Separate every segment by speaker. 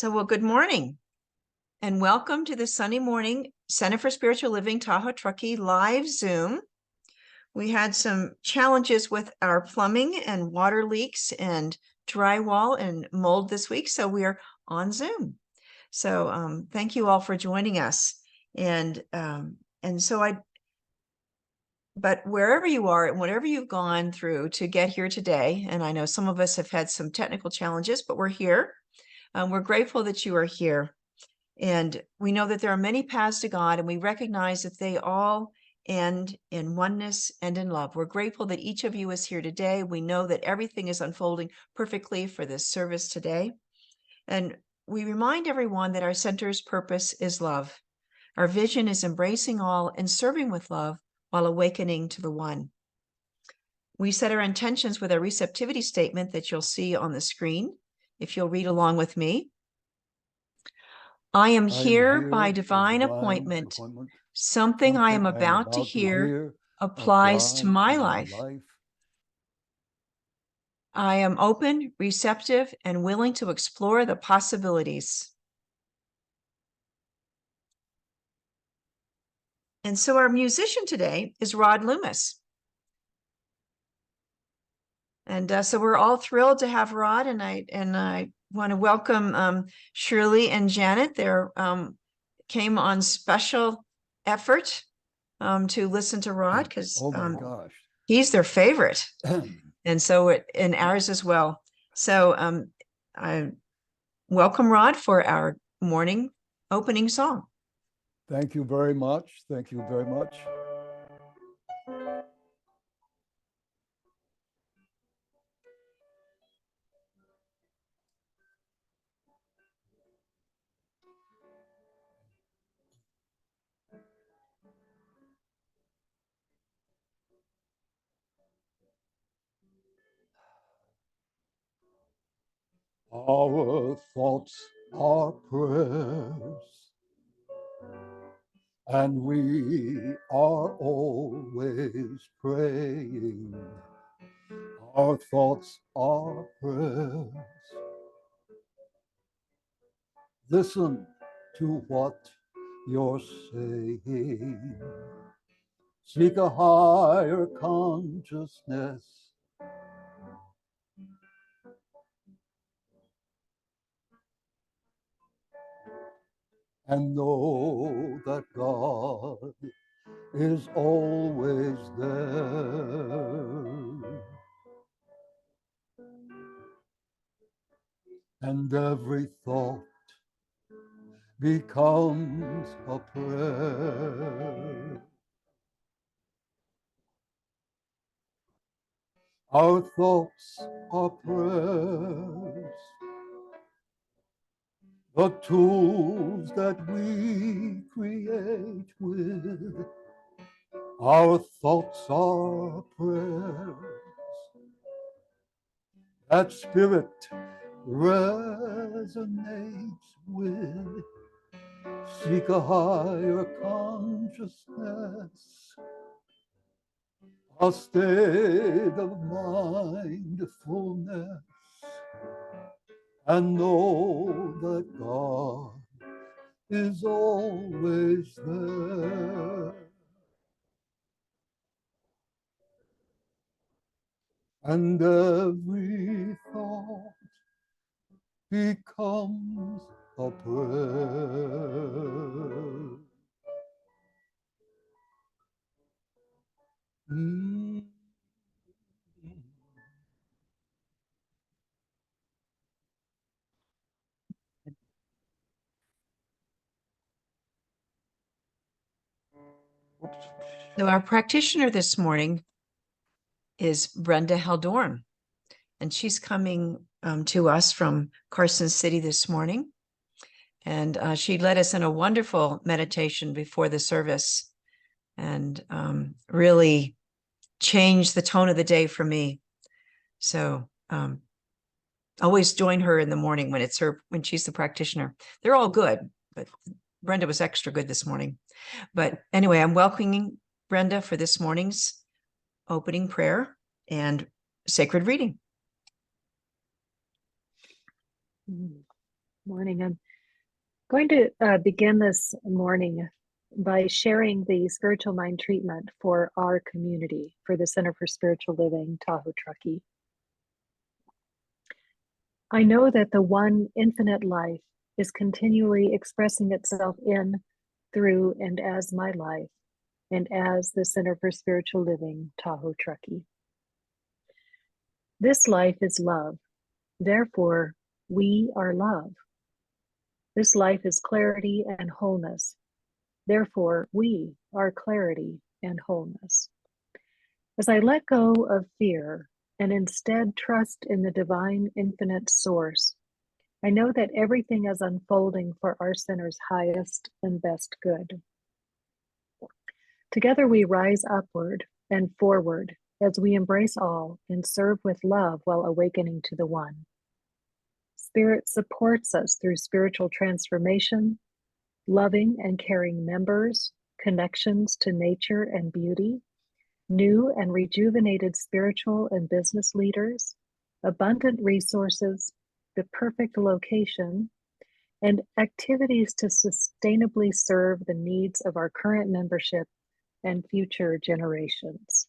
Speaker 1: Well, good morning and welcome to the Sunday morning Center for Spiritual Living Tahoe-Truckee live Zoom. We had some challenges with our plumbing and water leaks and drywall and mold this week, so we are on Zoom. So thank you all for joining us. But wherever you are and whatever you've gone through to get here today, and I know some of us have had some technical challenges, but we're here. We're grateful that you are here. And we know that there are many paths to God, and we recognize that they all end in oneness and in love. We're grateful that each of you is here today. We know that everything is unfolding perfectly for this service today. And we remind everyone that our center's purpose is love. Our vision is embracing all and serving with love while awakening to the one. We set our intentions with a receptivity statement that you'll see on the screen, if you'll read along with me. I am here by divine appointment. Something I am about to hear applies to my life. I am open, receptive, and willing to explore the possibilities. And so our musician today is Rod Loomis. And so we're all thrilled to have Rod, and I want to welcome Shirley and Janet. They came on special effort to listen to Rod because he's their favorite, and so and ours as well. So I welcome Rod for our morning opening song.
Speaker 2: Thank you very much. Thank you very much. Our thoughts are prayers, and we are always praying. Our thoughts are prayers. Listen to what you're saying. Seek a higher consciousness. And know that God is always there. And every thought becomes a prayer. Our thoughts are prayers. The tools that we create with, our thoughts are prayers. That spirit resonates with. Seek a higher consciousness, a state of mindfulness, and know that God is always there. And every thought becomes a prayer.
Speaker 1: So our practitioner this morning is Brenda Heldoorn, and she's coming to us from Carson City this morning. And she led us in a wonderful meditation before the service and really changed the tone of the day for me. So always join her in the morning when she's the practitioner. They're all good, but Brenda was extra good this morning. But anyway, I'm welcoming Brenda for this morning's opening prayer and sacred reading.
Speaker 3: Morning. I'm going to begin this morning by sharing the spiritual mind treatment for our community, for the Center for Spiritual Living, Tahoe-Truckee. I know that the one infinite life is continually expressing itself in, through, and as my life, and as the Center for Spiritual Living, Tahoe-Truckee. This life is love. Therefore, we are love. This life is clarity and wholeness. Therefore, we are clarity and wholeness. As I let go of fear and instead trust in the divine infinite source, I know that everything is unfolding for our center's highest and best good. Together we rise upward and forward as we embrace all and serve with love while awakening to the one. Spirit supports us through spiritual transformation, loving and caring members, connections to nature and beauty, new and rejuvenated spiritual and business leaders, abundant resources, the perfect location, and activities to sustainably serve the needs of our current membership and future generations.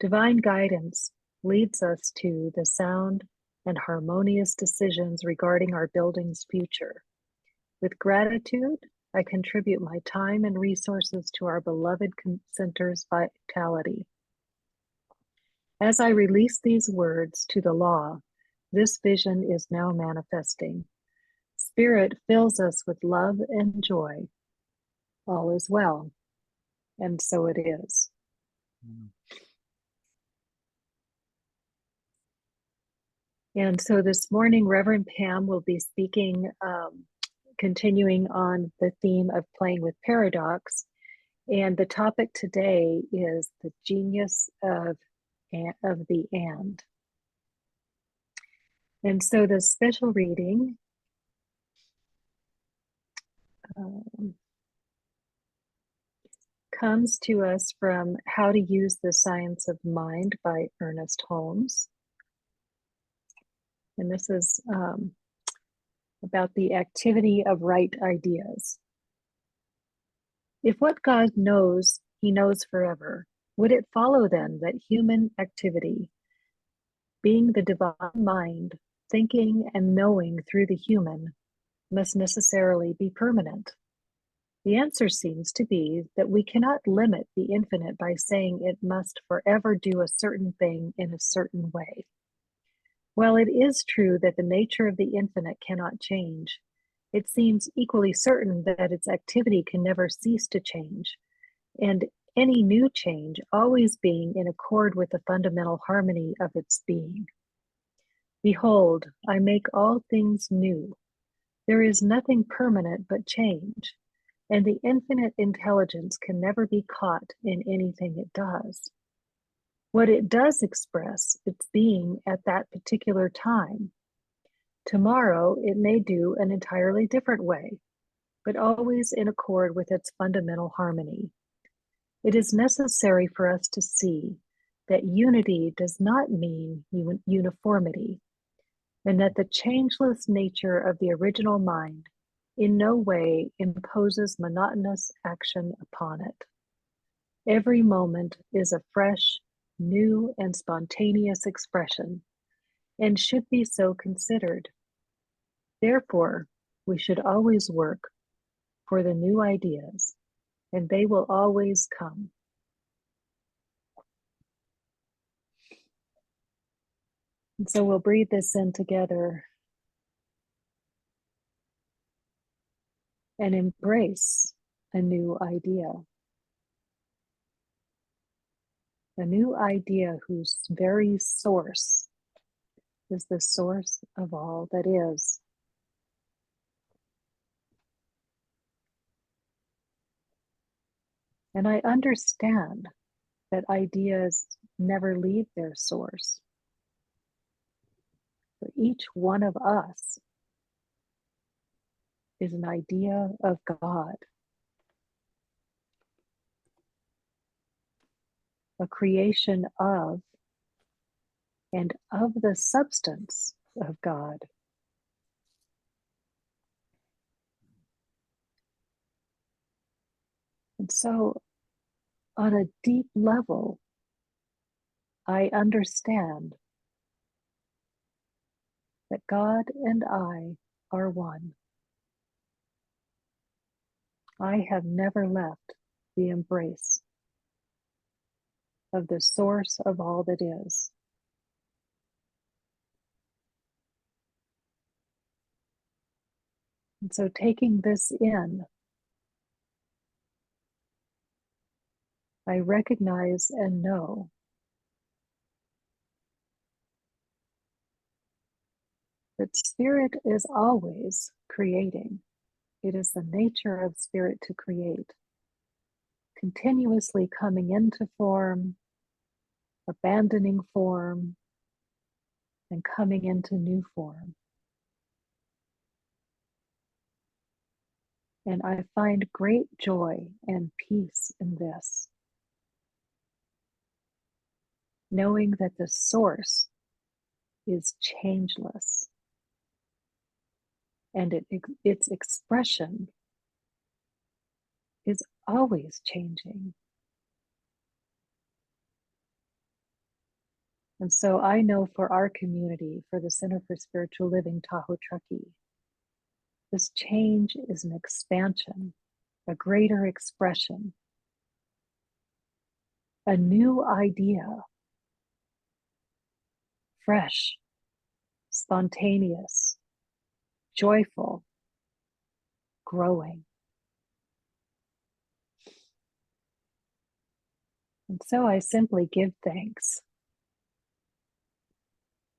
Speaker 3: Divine guidance leads us to the sound and harmonious decisions regarding our building's future. With gratitude, I contribute my time and resources to our beloved center's vitality. As I release these words to the law, this vision is now manifesting. Spirit fills us with love and joy. All is well, and so it is. And so this morning, Reverend Pam will be speaking, continuing on the theme of playing with paradox. And the topic today is the genius of the and. And so the special reading comes to us from How to Use the Science of Mind by Ernest Holmes. And this is about the activity of right ideas. If what God knows, he knows forever, would it follow then that human activity, being the divine mind, thinking and knowing through the human, must necessarily be permanent? The answer seems to be that we cannot limit the infinite by saying it must forever do a certain thing in a certain way. While it is true that the nature of the infinite cannot change, it seems equally certain that its activity can never cease to change, and any new change always being in accord with the fundamental harmony of its being. Behold, I make all things new. There is nothing permanent but change, and the infinite intelligence can never be caught in anything it does. What it does express its being at that particular time. Tomorrow it may do an entirely different way, but always in accord with its fundamental harmony. It is necessary for us to see that unity does not mean uniformity, and that the changeless nature of the original mind in no way imposes monotonous action upon it. Every moment is a fresh, new, and spontaneous expression, and should be so considered. Therefore, we should always work for the new ideas, and they will always come. And so we'll breathe this in together and embrace a new idea. A new idea whose very source is the source of all that is. And I understand that ideas never leave their source. For each one of us is an idea of God, a creation of and of the substance of God. And so, on a deep level, I understand that God and I are one. I have never left the embrace of the source of all that is. And so, taking this in, I recognize and know that Spirit is always creating. It is the nature of Spirit to create, continuously coming into form, abandoning form, and coming into new form. And I find great joy and peace in this, knowing that the source is changeless and its expression is always changing. And so I know for our community, for the Center for Spiritual Living Tahoe-Truckee, this change is an expansion, a greater expression, a new idea, fresh, spontaneous, joyful, growing. And so I simply give thanks.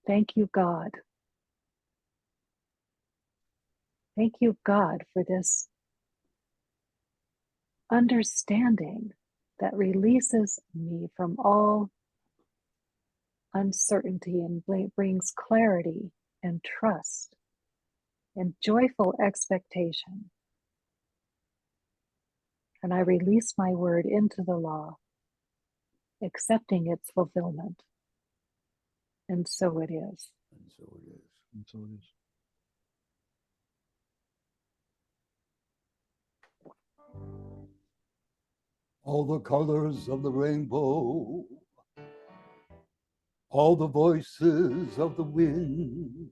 Speaker 3: Thank you, God. Thank you, God, for this understanding that releases me from all uncertainty and brings clarity and trust and joyful expectation. And I release my word into the law, accepting its fulfillment. And so it is.
Speaker 2: And so it is.
Speaker 4: And so it is.
Speaker 2: All the colors of the rainbow, all the voices of the wind,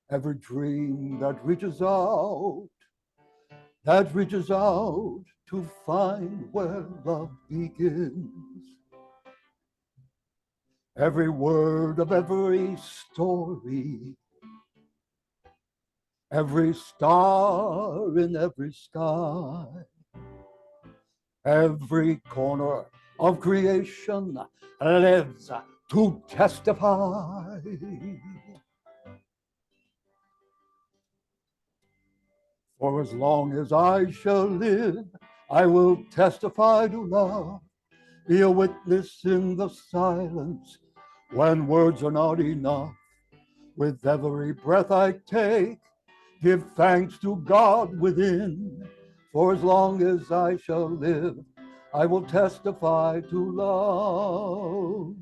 Speaker 2: every dream that reaches out to find where love begins. Every word of every story, every star in every sky, every corner of creation lives to testify. For as long as I shall live, I will testify to love, be a witness in the silence when words are not enough. With every breath I take, give thanks to God within. For as long as I shall live, I will testify to love.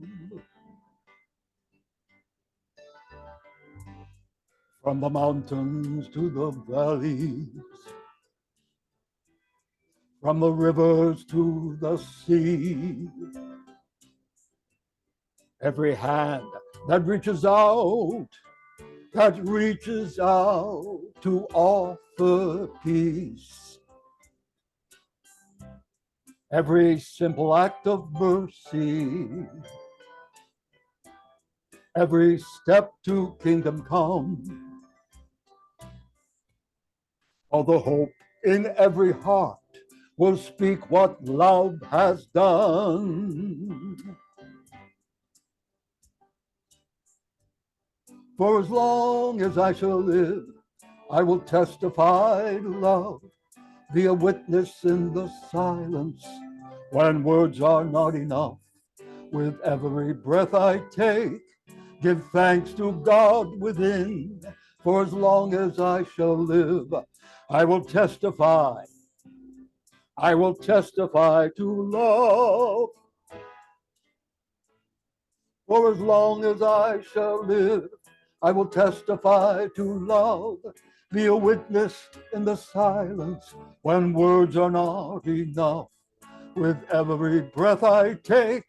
Speaker 2: From the mountains to the valleys, from the rivers to the sea, every hand that reaches out to offer peace, every simple act of mercy, every step to kingdom come, all the hope in every heart will speak what love has done. For as long as I shall live, I will testify to love, be a witness in the silence when words are not enough. With every breath I take, give thanks to God within. For as long as I shall live, I will testify to love. For as long as I shall live, I will testify to love, be a witness in the silence when words are not enough. With every breath I take,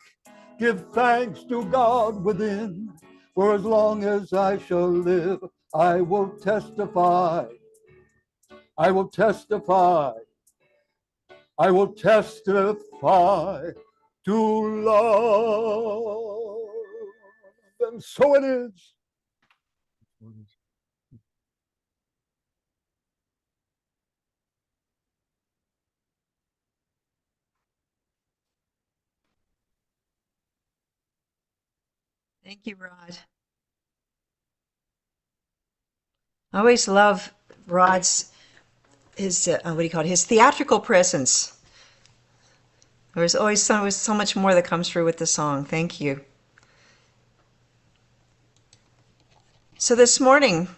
Speaker 2: give thanks to God within. For as long as I shall live, I will testify. I will testify. I will testify to love. And so it is.
Speaker 1: Thank you, Rod. I always love Rod's, his, what do you call it, his theatrical presence. There's always so much more that comes through with the song. Thank you. So this morning,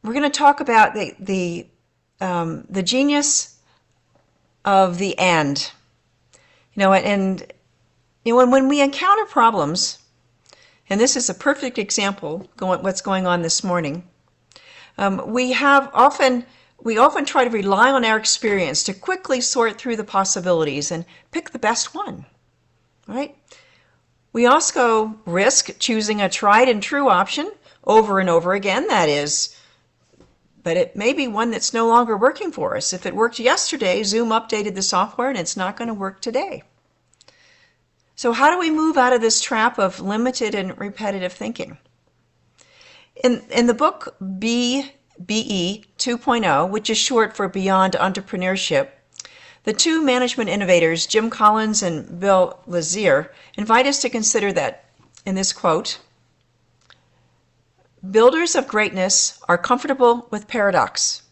Speaker 1: we're going to talk about the genius of the and. When we encounter problems, and this is a perfect example of what's going on this morning, we often try to rely on our experience to quickly sort through the possibilities and pick the best one, right? We also risk choosing a tried and true option over and over again, that is, but it may be one that's no longer working for us. If it worked yesterday, Zoom updated the software and it's not going to work today. So how do we move out of this trap of limited and repetitive thinking? In the book BE 2.0, which is short for Beyond Entrepreneurship, the two management innovators, Jim Collins and Bill Lazier, invite us to consider that, in this quote, "Builders of greatness are comfortable with paradox.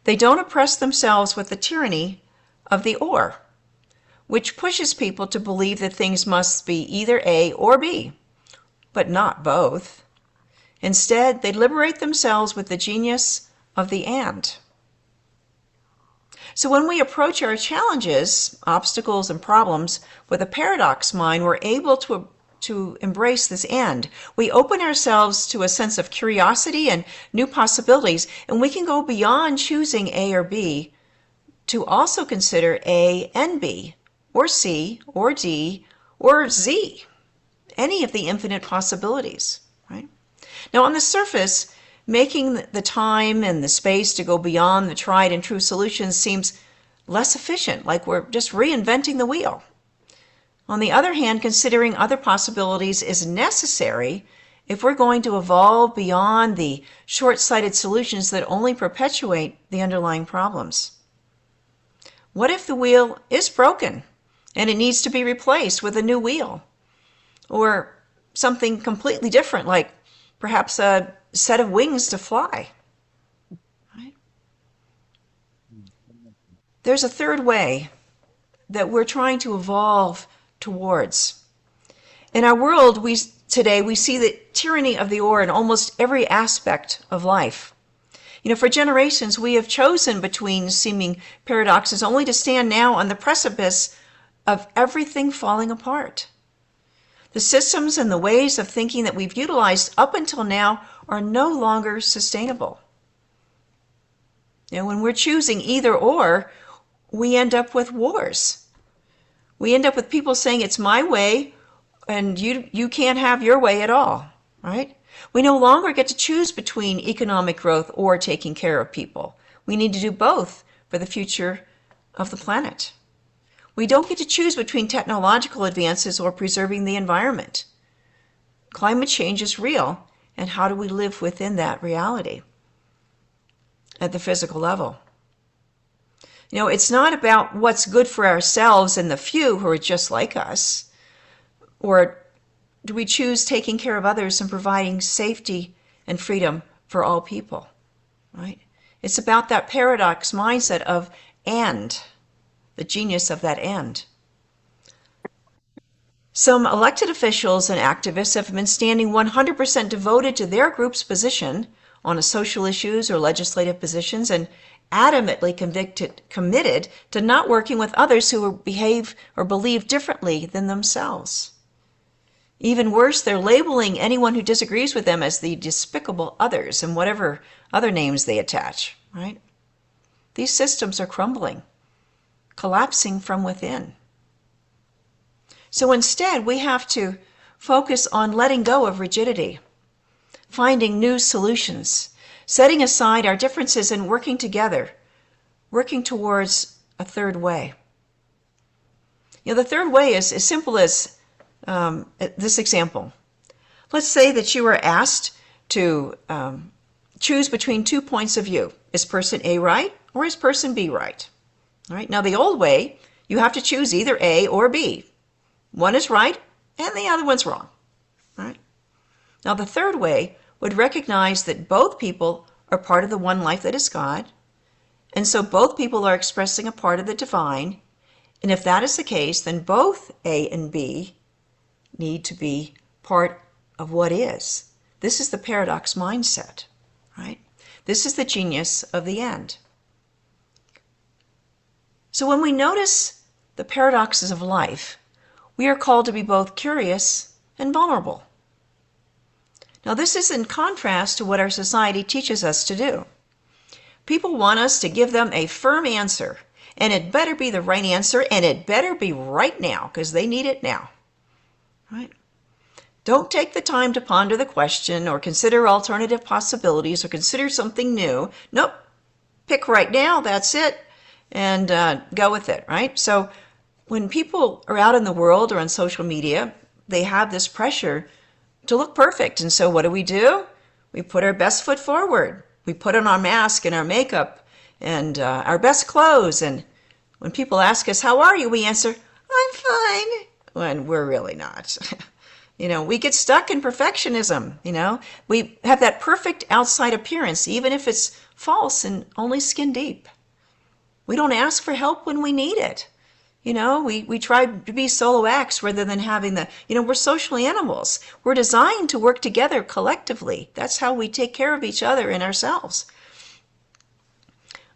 Speaker 1: They don't oppress themselves with the tyranny of the or, which pushes people to believe that things must be either A or B, but not both. Instead, they liberate themselves with the genius of the and." So when we approach our challenges, obstacles, and problems with a paradox mind, we're able to embrace this and. We open ourselves to a sense of curiosity and new possibilities, and we can go beyond choosing A or B to also consider A and B, or C, or D, or Z, any of the infinite possibilities, right? Now, on the surface, making the time and the space to go beyond the tried and true solutions seems less efficient, like we're just reinventing the wheel. On the other hand, considering other possibilities is necessary if we're going to evolve beyond the short-sighted solutions that only perpetuate the underlying problems. What if the wheel is broken and it needs to be replaced with a new wheel? Or something completely different, like perhaps a set of wings to fly. Right? There's a third way that we're trying to evolve towards. In our world today, we see the tyranny of the or in almost every aspect of life. For generations, we have chosen between seeming paradoxes only to stand now on the precipice of everything falling apart. The systems and the ways of thinking that we've utilized up until now are no longer sustainable. When we're choosing either or, we end up with wars. We end up with people saying it's my way and you can't have your way at all, right? We no longer get to choose between economic growth or taking care of people. We need to do both for the future of the planet. We don't get to choose between technological advances or preserving the environment. Climate change is real, and how do we live within that reality at the physical level? It's not about what's good for ourselves and the few who are just like us, or do we choose taking care of others and providing safety and freedom for all people, right? It's about that paradox mindset of and, the genius of that and. Some elected officials and activists have been standing 100% devoted to their group's position on social issues or legislative positions and adamantly committed to not working with others who behave or believe differently than themselves. Even worse, they're labeling anyone who disagrees with them as the despicable others and whatever other names they attach, right? These systems are crumbling, collapsing from within. So instead, we have to focus on letting go of rigidity, finding new solutions, setting aside our differences and working together, working towards a third way. The third way is as simple as this example. Let's say that you are asked to choose between 2 points of view. Is person A right or is person B right? All right. Now, the old way, you have to choose either A or B. One is right and the other one's wrong. All right. Now, the third way would recognize that both people are part of the one life that is God, and so both people are expressing a part of the divine, and if that is the case, then both A and B need to be part of what is. This is the paradox mindset, right? This is the genius of the end. So when we notice the paradoxes of life, we are called to be both curious and vulnerable. Now, this is in contrast to what our society teaches us to do. People want us to give them a firm answer, and it better be the right answer, and it better be right now, because they need it now. Right? Don't take the time to ponder the question or consider alternative possibilities or consider something new. Nope. Pick right now, that's it, and go with it, right? So when people are out in the world or on social media, they have this pressure to look perfect. And so what do? We put our best foot forward. We put on our mask and our makeup and our best clothes. And when people ask us, how are you? We answer, I'm fine, when we're really not. We get stuck in perfectionism. We have that perfect outside appearance, even if it's false and only skin deep. We don't ask for help when we need it. We try to be solo acts rather than having we're social animals. We're designed to work together collectively. That's how we take care of each other and ourselves.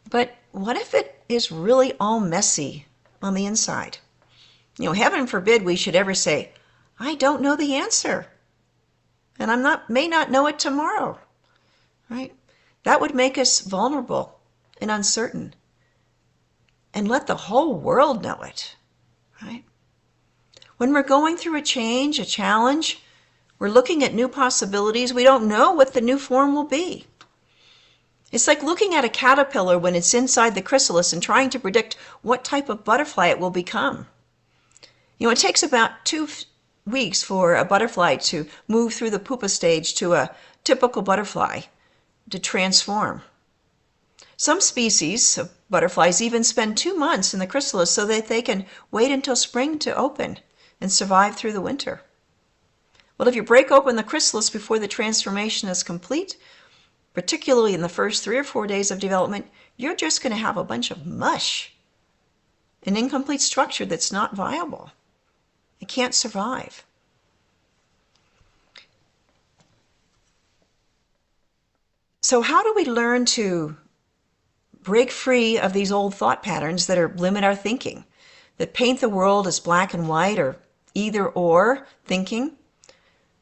Speaker 1: But what if it is really all messy on the inside? Heaven forbid we should ever say, I don't know the answer. And may not know it tomorrow. Right? That would make us vulnerable and uncertain. And let the whole world know it, right? When we're going through a change, a challenge, we're looking at new possibilities. We don't know what the new form will be. It's like looking at a caterpillar when it's inside the chrysalis and trying to predict what type of butterfly it will become. It takes about 2 weeks for a butterfly to move through the pupa stage to a typical butterfly to transform. Some species of butterflies even spend 2 months in the chrysalis so that they can wait until spring to open and survive through the winter. Well, if you break open the chrysalis before the transformation is complete, particularly in the first 3 or 4 days of development, you're just going to have a bunch of mush, an incomplete structure that's not viable. It can't survive. So how do we learn to break free of these old thought patterns that limit our thinking, that paint the world as black and white or either or thinking?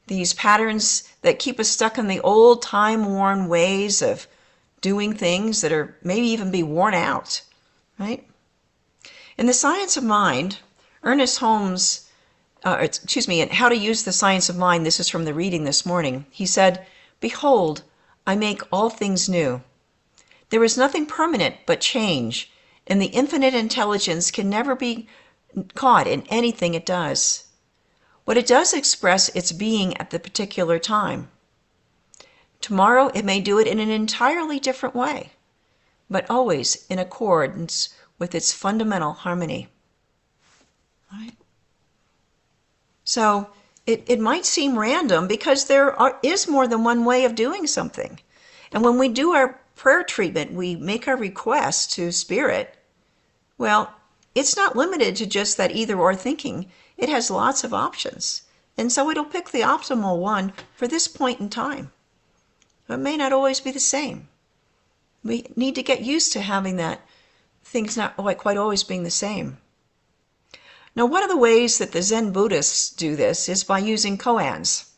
Speaker 1: These patterns that keep us stuck in the old time-worn ways of doing things that are maybe even be worn out, right? In The Science of Mind, Ernest Holmes, in How to Use the Science of Mind, this is from the reading this morning, he said, "Behold, I make all things new. There is nothing permanent but change, and the infinite intelligence can never be caught in anything it does. What it does express its being at the particular time. Tomorrow it may do it in an entirely different way, but always in accordance with its fundamental harmony." Right? So it might seem random because there is more than one way of doing something. And when we do our prayer treatment, we make our request to Spirit. Well, it's not limited to just that either or thinking. It has lots of options. And so it'll pick the optimal one for this point in time. It may not always be the same. We need to get used to having that, things not quite always being the same. Now, one of the ways that the Zen Buddhists do this is by using koans.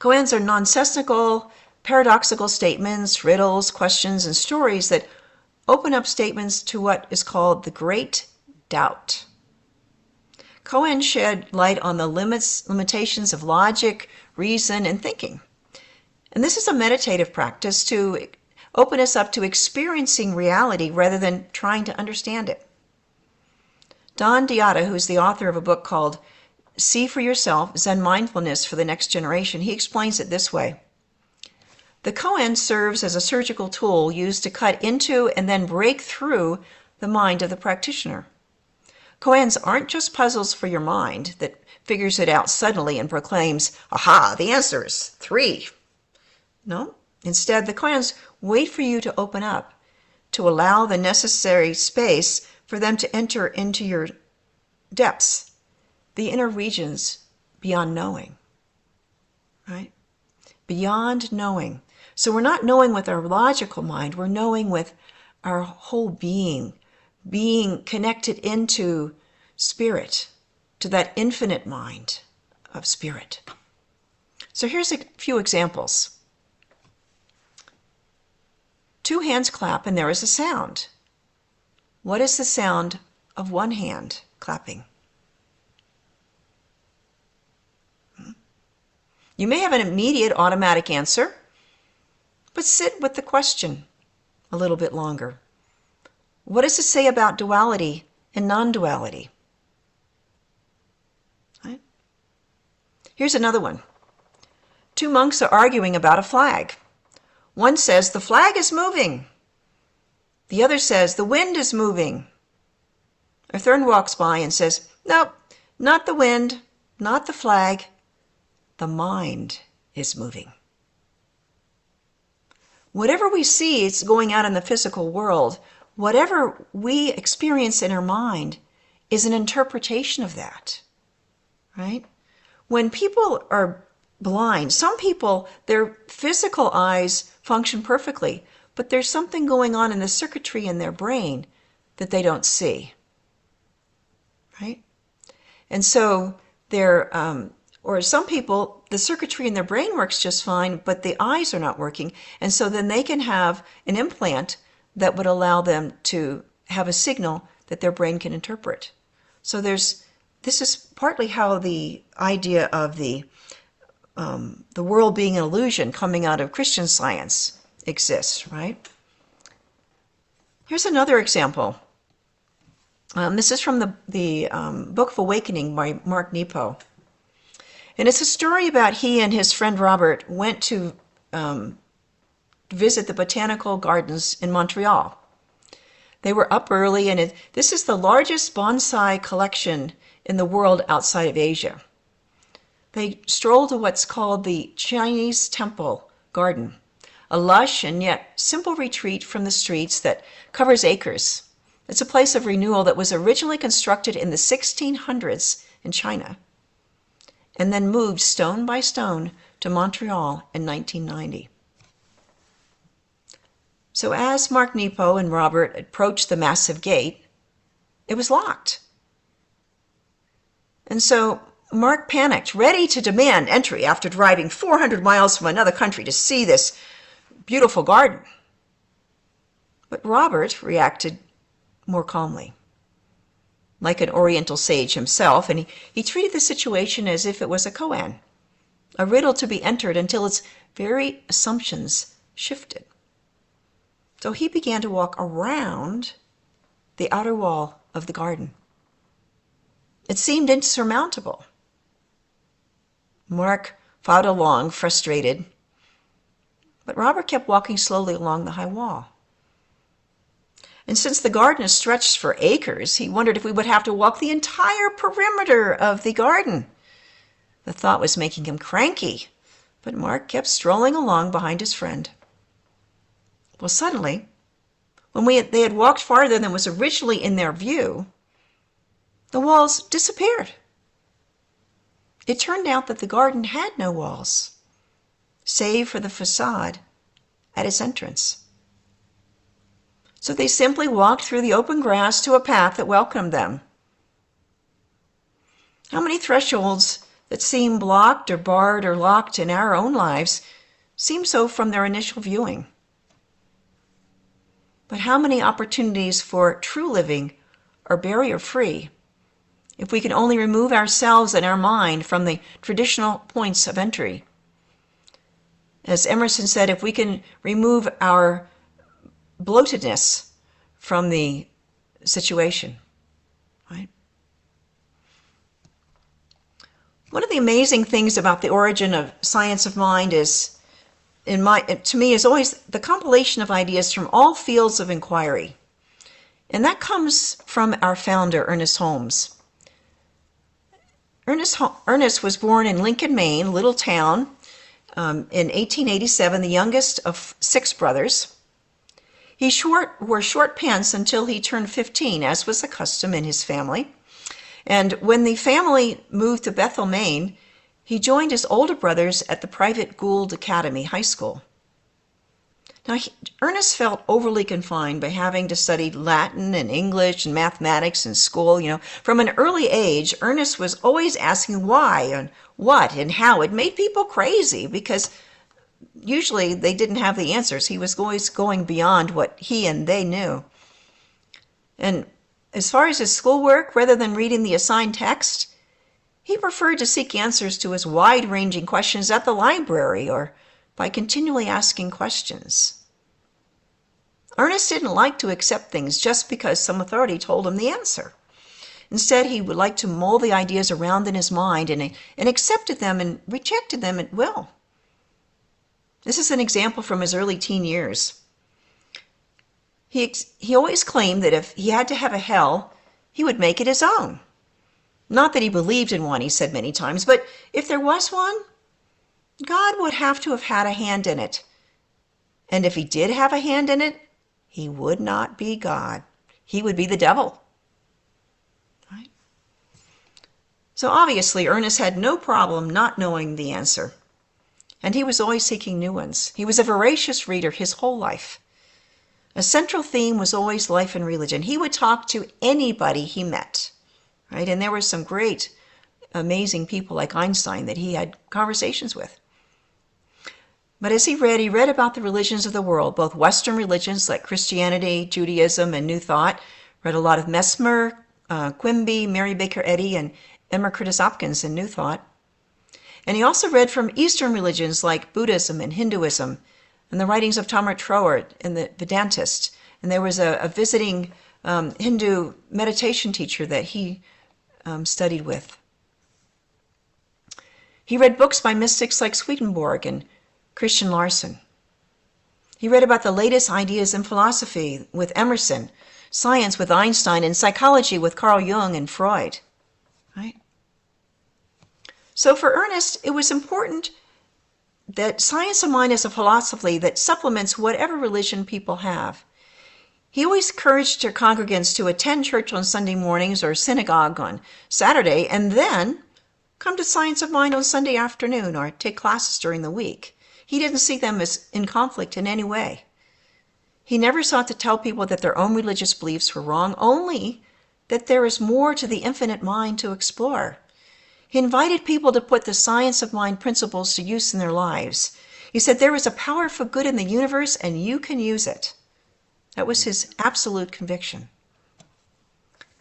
Speaker 1: Koans are nonsensical, paradoxical statements, riddles, questions, and stories that open up statements to what is called the Great Doubt. Koans shed light on the limitations of logic, reason, and thinking. And this is a meditative practice to open us up to experiencing reality rather than trying to understand it. Don Diata, who's the author of a book called See for Yourself, Zen Mindfulness for the Next Generation, he explains it this way. The koan serves as a surgical tool used to cut into and then break through the mind of the practitioner. Koans aren't just puzzles for your mind that figures it out suddenly and proclaims, aha, the answer is 3. No, instead the koans wait for you to open up, to allow the necessary space for them to enter into your depths, the inner regions beyond knowing, right? Beyond knowing. So we're not knowing with our logical mind, we're knowing with our whole being connected into spirit, to that infinite mind of spirit. So here's a few examples. 2 hands clap and there is a sound. What is the sound of one hand clapping? You may have an immediate automatic answer, but sit with the question a little bit longer. What does it say about duality and non-duality? Right? Here's another one. 2 monks are arguing about a flag. One says, the flag is moving. The other says, the wind is moving. A third walks by and says, nope, not the wind, not the flag. The mind is moving. Whatever we see is going out in the physical world, whatever we experience in our mind is an interpretation of that, right? When people are blind, some people, their physical eyes function perfectly, but there's something going on in the circuitry in their brain that they don't see, right? And so or some people, the circuitry in their brain works just fine, but the eyes are not working. And so then they can have an implant that would allow them to have a signal that their brain can interpret. So this is partly how the idea of the world being an illusion coming out of Christian Science exists, right? Here's another example. This is from the Book of Awakening by Mark Nepo. And it's a story about he and his friend Robert went to visit the botanical gardens in Montreal. They were up early, and this is the largest bonsai collection in the world outside of Asia. They strolled to what's called the Chinese Temple Garden, a lush and yet simple retreat from the streets that covers acres. It's a place of renewal that was originally constructed in the 1600s in China, and then moved stone by stone to Montreal in 1990. So as Mark Nepo and Robert approached the massive gate, it was locked. And so Mark panicked, ready to demand entry after driving 400 miles from another country to see this beautiful garden. But Robert reacted more calmly, like an Oriental sage himself, and he treated the situation as if it was a koan, a riddle to be entered until its very assumptions shifted. So he began to walk around the outer wall of the garden. It seemed insurmountable. Mark followed along, frustrated, but Robert kept walking slowly along the high wall. And since the garden is stretched for acres, he wondered if we would have to walk the entire perimeter of the garden. The thought was making him cranky, but Mark kept strolling along behind his friend. Well, suddenly, when they had walked farther than was originally in their view, the walls disappeared. It turned out that the garden had no walls, save for the facade at its entrance. So they simply walked through the open grass to a path that welcomed them. How many thresholds that seem blocked or barred or locked in our own lives seem so from their initial viewing? But how many opportunities for true living are barrier-free if we can only remove ourselves and our mind from the traditional points of entry? As Emerson said, if we can remove our bloatedness from the situation, right? One of the amazing things about the origin of science of mind is, to me, is always the compilation of ideas from all fields of inquiry. And that comes from our founder, Ernest Holmes. Ernest was born in Lincoln, Maine, a little town, in 1887, the youngest of 6 brothers. He wore short pants until he turned 15, as was the custom in his family. And when the family moved to Bethel, Maine, he joined his older brothers at the private Gould Academy High School. Now, Ernest felt overly confined by having to study Latin and English and mathematics in school. From an early age, Ernest was always asking why and what and how. It made people crazy because usually they didn't have the answers. He was always going beyond what he and they knew. And as far as his schoolwork, rather than reading the assigned text, he preferred to seek answers to his wide-ranging questions at the library or by continually asking questions. Ernest didn't like to accept things just because some authority told him the answer. Instead, he would like to mold the ideas around in his mind and accepted them and rejected them at will. This is an example from his early teen years. He always claimed that if he had to have a hell, he would make it his own. Not that he believed in one, he said many times, but if there was one, God would have to have had a hand in it. And if he did have a hand in it, he would not be God. He would be the devil. Right? So obviously, Ernest had no problem not knowing the answer. And he was always seeking new ones. He was a voracious reader his whole life. A central theme was always life and religion. He would talk to anybody he met. Right? And there were some great, amazing people like Einstein that he had conversations with. But as he read about the religions of the world, both Western religions like Christianity, Judaism, and New Thought. Read a lot of Mesmer, Quimby, Mary Baker Eddy, and Emma Curtis Hopkins in New Thought. And he also read from Eastern religions like Buddhism and Hinduism, and the writings of Tamar Trower and the Vedantist. And there was a visiting Hindu meditation teacher that he studied with. He read books by mystics like Swedenborg and Christian Larson. He read about the latest ideas in philosophy with Emerson, science with Einstein, and psychology with Carl Jung and Freud. Right? So for Ernest, it was important that science of mind is a philosophy that supplements whatever religion people have. He always encouraged their congregants to attend church on Sunday mornings or synagogue on Saturday, and then come to Science of Mind on Sunday afternoon or take classes during the week. He didn't see them as in conflict in any way. He never sought to tell people that their own religious beliefs were wrong, only that there is more to the infinite mind to explore. He invited people to put the science of mind principles to use in their lives. He said there is a power for good in the universe and you can use it. That was his absolute conviction.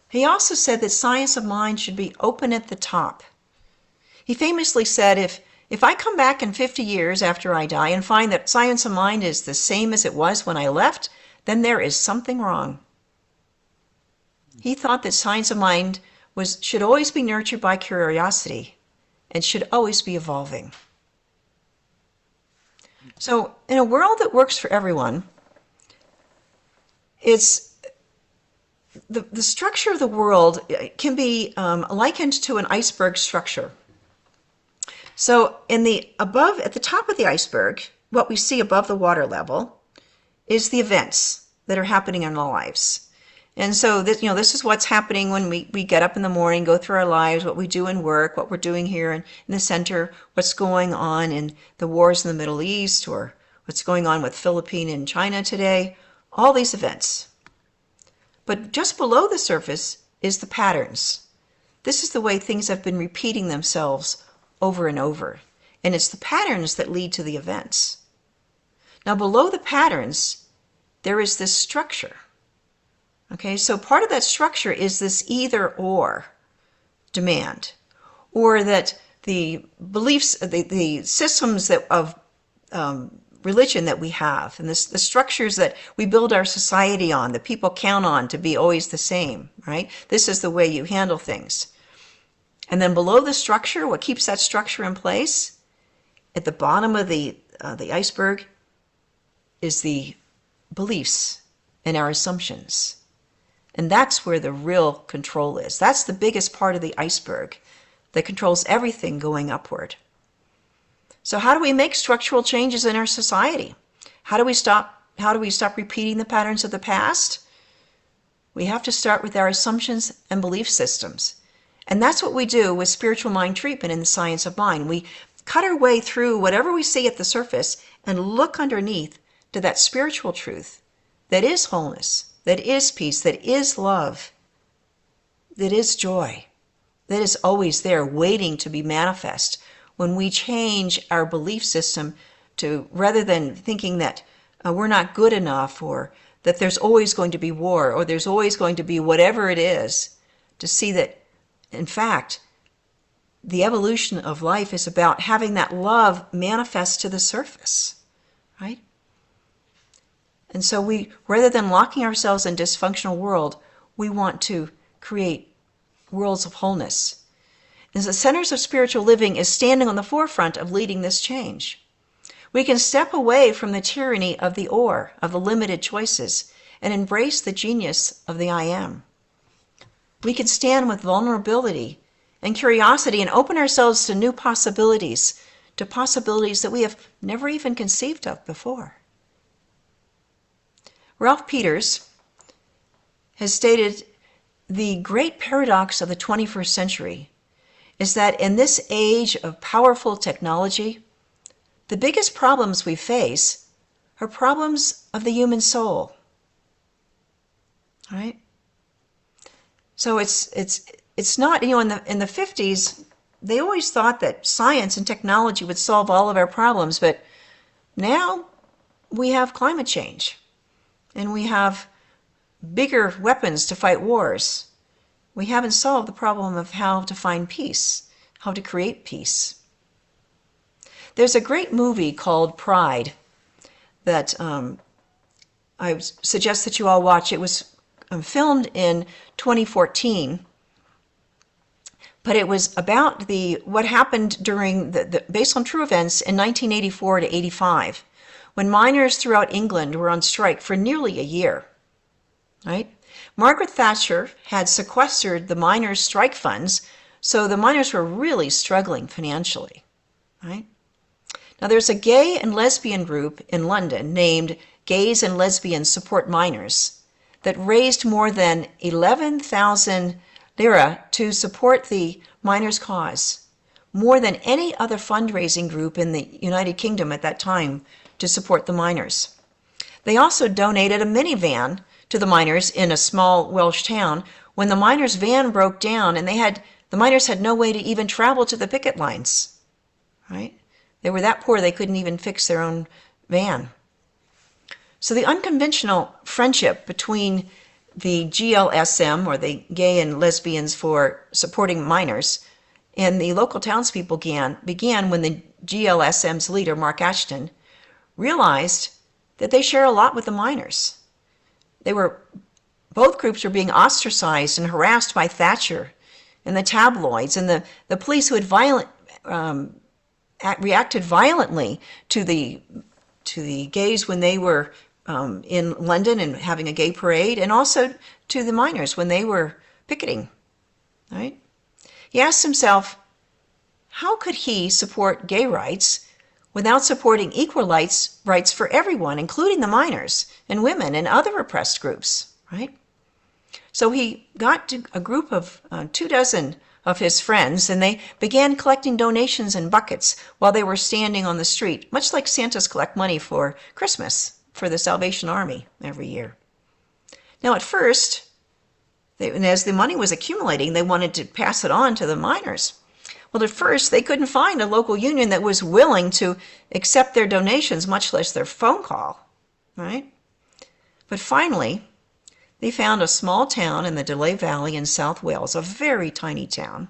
Speaker 1: He also said that science of mind should be open at the top. He famously said, if I come back in 50 years after I die and find that science of mind is the same as it was when I left, then there is something wrong. He thought that science of mind should always be nurtured by curiosity and should always be evolving. So in a world that works for everyone, it's the structure of the world can be likened to an iceberg structure. So at the top of the iceberg, what we see above the water level is the events that are happening in our lives. And so this is what's happening when we get up in the morning, go through our lives, what we do in work, what we're doing here in the center, what's going on in the wars in the Middle East, or what's going on with Philippines and China today, all these events. But just below the surface is the patterns This is the way things have been repeating themselves over and over. And it's the patterns that lead to the events. Now, below the patterns, there is this structure. Okay, so part of that structure is this either or demand, or that the beliefs, the systems of religion that we have, and the structures that we build our society on, that people count on to be always the same, right? This is the way you handle things. And then below the structure, what keeps that structure in place, at the bottom of the iceberg, is the beliefs and our assumptions. And that's where the real control is. That's the biggest part of the iceberg that controls everything going upward. So how do we make structural changes in our society? How do we stop repeating the patterns of the past? We have to start with our assumptions and belief systems. And that's what we do with spiritual mind treatment in the science of mind. We cut our way through whatever we see at the surface and look underneath to that spiritual truth that is wholeness, that is peace, that is love, that is joy, that is always there waiting to be manifest when we change our belief system to, rather than thinking that we're not good enough, or that there's always going to be war, or there's always going to be whatever it is, to see that, in fact, the evolution of life is about having that love manifest to the surface, right? And so we, rather than locking ourselves in dysfunctional world, we want to create worlds of wholeness. And the centers of spiritual living is standing on the forefront of leading this change. We can step away from the tyranny of the or, of the limited choices, and embrace the genius of the I am. We can stand with vulnerability and curiosity and open ourselves to new possibilities, to possibilities that we have never even conceived of before. Ralph Peters has stated the great paradox of the 21st century is that in this age of powerful technology, the biggest problems we face are problems of the human soul. Right? So it's not, in the 50s, they always thought that science and technology would solve all of our problems, but now we have climate change and we have bigger weapons to fight wars. We haven't solved the problem of how to find peace, how to create peace. There's a great movie called Pride that I suggest that you all watch. It was filmed in 2014, but it was about what happened during based on true events in 1984 to 85, when miners throughout England were on strike for nearly a year. Right? Margaret Thatcher had sequestered the miners' strike funds, so the miners were really struggling financially. Right? Now, there's a gay and lesbian group in London named Gays and Lesbians Support Miners that raised more than 11,000 lira to support the miners' cause, more than any other fundraising group in the United Kingdom at that time to support the miners. They also donated a minivan to the miners in a small Welsh town when the miners' van broke down and the miners had no way to even travel to the picket lines. Right? They were that poor they couldn't even fix their own van. So the unconventional friendship between the GLSM, or the Gay and Lesbians for Supporting Miners, and the local townspeople began when the GLSM's leader, Mark Ashton, realized that they share a lot with the miners. Both groups were being ostracized and harassed by Thatcher and the tabloids and the police who had reacted violently to the gays when they were in London and having a gay parade, and also to the miners when they were picketing. Right? He asked himself, how could he support gay rights without supporting equal rights for everyone, including the miners and women and other oppressed groups, right? So he got a group of 24 of his friends, and they began collecting donations in buckets while they were standing on the street, much like Santa's collect money for Christmas for the Salvation Army every year. Now, at first, And as the money was accumulating, they wanted to pass it on to the miners. Well, at first, they couldn't find a local union that was willing to accept their donations, much less their phone call, right? But finally, they found a small town in the Delay Valley in South Wales, a very tiny town.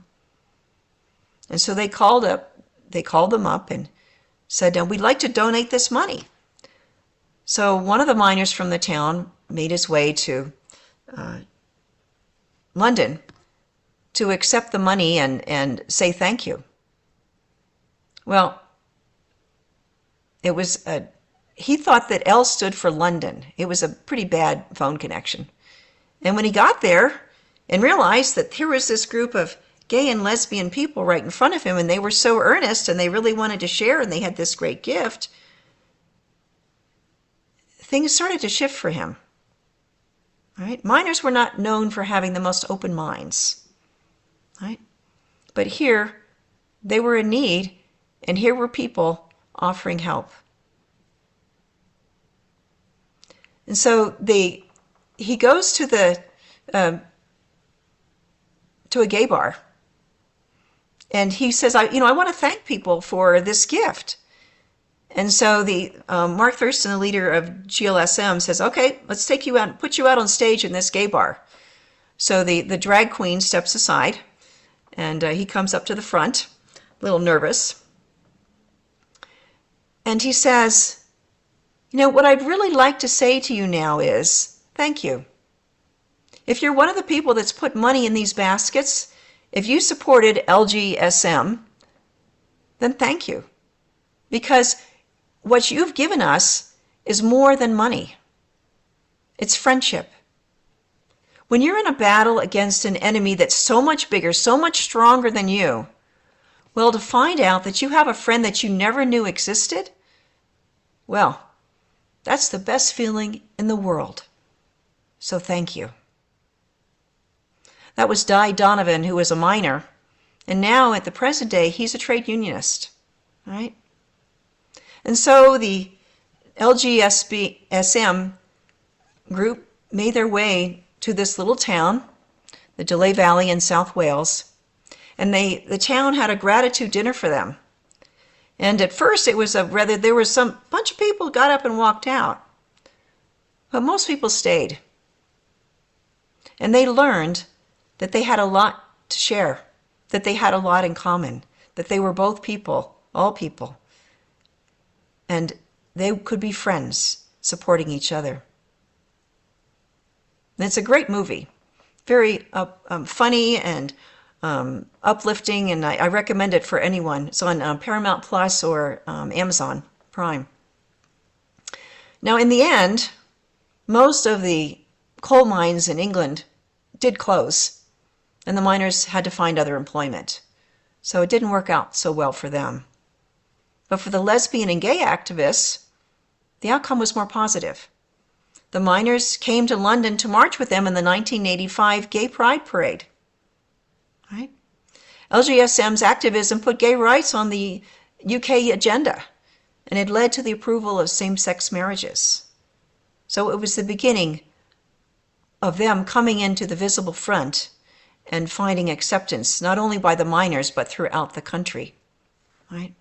Speaker 1: And so they called them up and said, we'd like to donate this money. So one of the miners from the town made his way to London to accept the money and say thank you. Well, he thought that L stood for London. It was a pretty bad phone connection. And when he got there and realized that here was this group of gay and lesbian people right in front of him, and they were so earnest and they really wanted to share and they had this great gift, things started to shift for him. Right? Miners were not known for having the most open minds. Right? But here, they were in need, and here were people offering help. And so he goes to a gay bar, and he says, I want to thank people for this gift. And so the Mark Thurston, the leader of GLSM, says, okay, let's take you out and put you out on stage in this gay bar. So the drag queen steps aside, and he comes up to the front, a little nervous. And he says, what I'd really like to say to you now is, thank you. If you're one of the people that's put money in these baskets, if you supported LGSM, then thank you. Because what you've given us is more than money. It's friendship. When you're in a battle against an enemy that's so much bigger, so much stronger than you, well, to find out that you have a friend that you never knew existed, well, that's the best feeling in the world. So thank you. That was Di Donovan, who was a miner, and now at the present day, he's a trade unionist, right? And so the LGSM group made their way to this little town, the Delay Valley in South Wales, and the town had a gratitude dinner for them. And at first there was some bunch of people got up and walked out, but most people stayed. And they learned that they had a lot to share, that they had a lot in common, that they were both people, all people. And they could be friends, supporting each other. And it's a great movie, very funny and uplifting, and I recommend it for anyone. It's on Paramount Plus or Amazon Prime. Now, in the end, most of the coal mines in England did close, and the miners had to find other employment. So it didn't work out so well for them. But for the lesbian and gay activists, the outcome was more positive. The miners came to London to march with them in the 1985 Gay Pride Parade. Right? LGSM's activism put gay rights on the UK agenda, and it led to the approval of same-sex marriages. So it was the beginning of them coming into the visible front and finding acceptance, not only by the miners, but throughout the country. Right?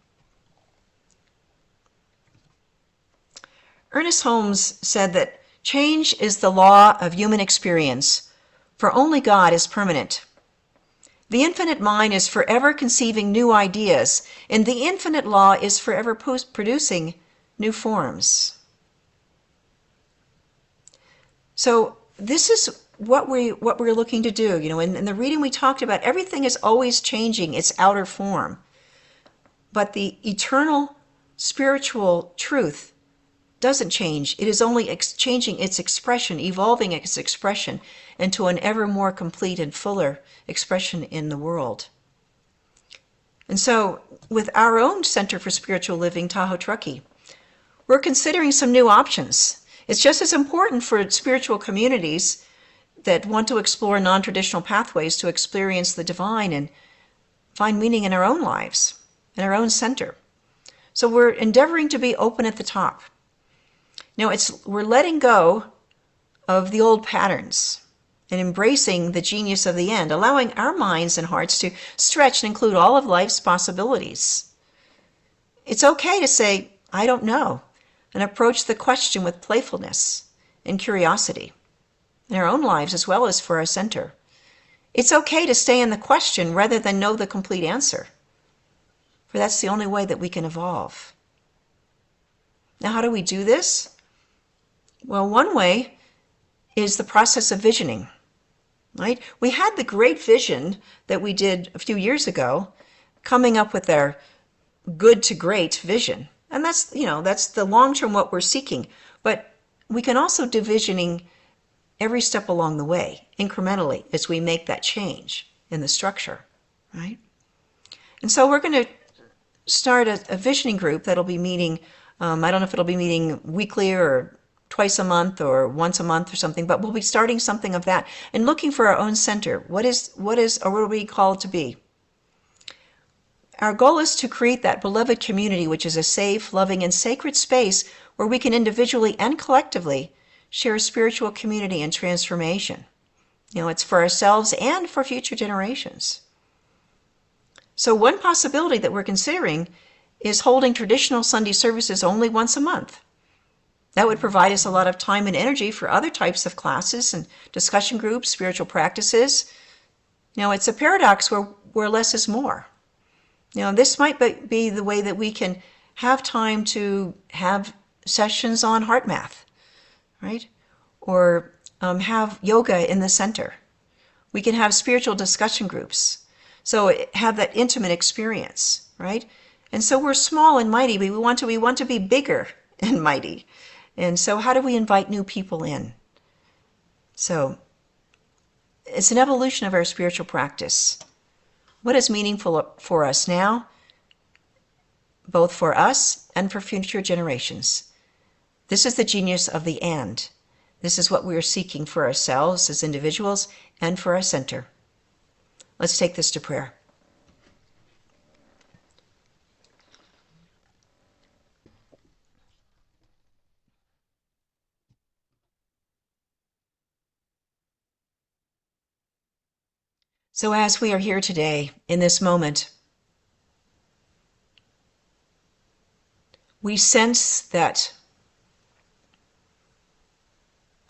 Speaker 1: Ernest Holmes said that change is the law of human experience, for only God is permanent. The infinite mind is forever conceiving new ideas, and the infinite law is forever producing new forms. So this is what we're looking to do. In the reading we talked about, everything is always changing its outer form. But the eternal spiritual truth doesn't change. It is only changing its expression, evolving its expression into an ever more complete and fuller expression in the world. And so with our own Center for Spiritual Living, Tahoe-Truckee, we're considering some new options. It's just as important for spiritual communities that want to explore non-traditional pathways to experience the divine and find meaning in our own lives, in our own center. So we're endeavoring to be open at the top. Now we're letting go of the old patterns. and embracing the genius of the end, allowing our minds and hearts to stretch and include all of life's possibilities. It's okay to say, I don't know, and approach the question with playfulness and curiosity in our own lives as well as for our center. It's okay to stay in the question rather than know the complete answer, for that's the only way that we can evolve. Now, how do we do this? Well, one way is the process of visioning, right? We had the great vision that we did a few years ago, coming up with our good to great vision. And that's the long-term what we're seeking. But we can also do visioning every step along the way, incrementally, as we make that change in the structure, right? And so we're going to start a visioning group that'll be meeting, I don't know if it'll be meeting weekly or twice a month or once a month or something, but we'll be starting something of that and looking for our own center. What are we called to be? Our goal is to create that beloved community, which is a safe, loving, and sacred space where we can individually and collectively share spiritual community and transformation. It's for ourselves and for future generations. So one possibility that we're considering is holding traditional Sunday services only once a month. That would provide us a lot of time and energy for other types of classes and discussion groups, spiritual practices. It's a paradox where less is more. This might be the way that we can have time to have sessions on heart math, right? Or have yoga in the center. We can have spiritual discussion groups. So have that intimate experience, right? And so we're small and mighty, but we want to be bigger and mighty. And so how do we invite new people in? So it's an evolution of our spiritual practice. What is meaningful for us now, both for us and for future generations? This is the genius of the and. This is what we are seeking for ourselves as individuals and for our center. Let's take this to prayer. So as we are here today, in this moment, we sense that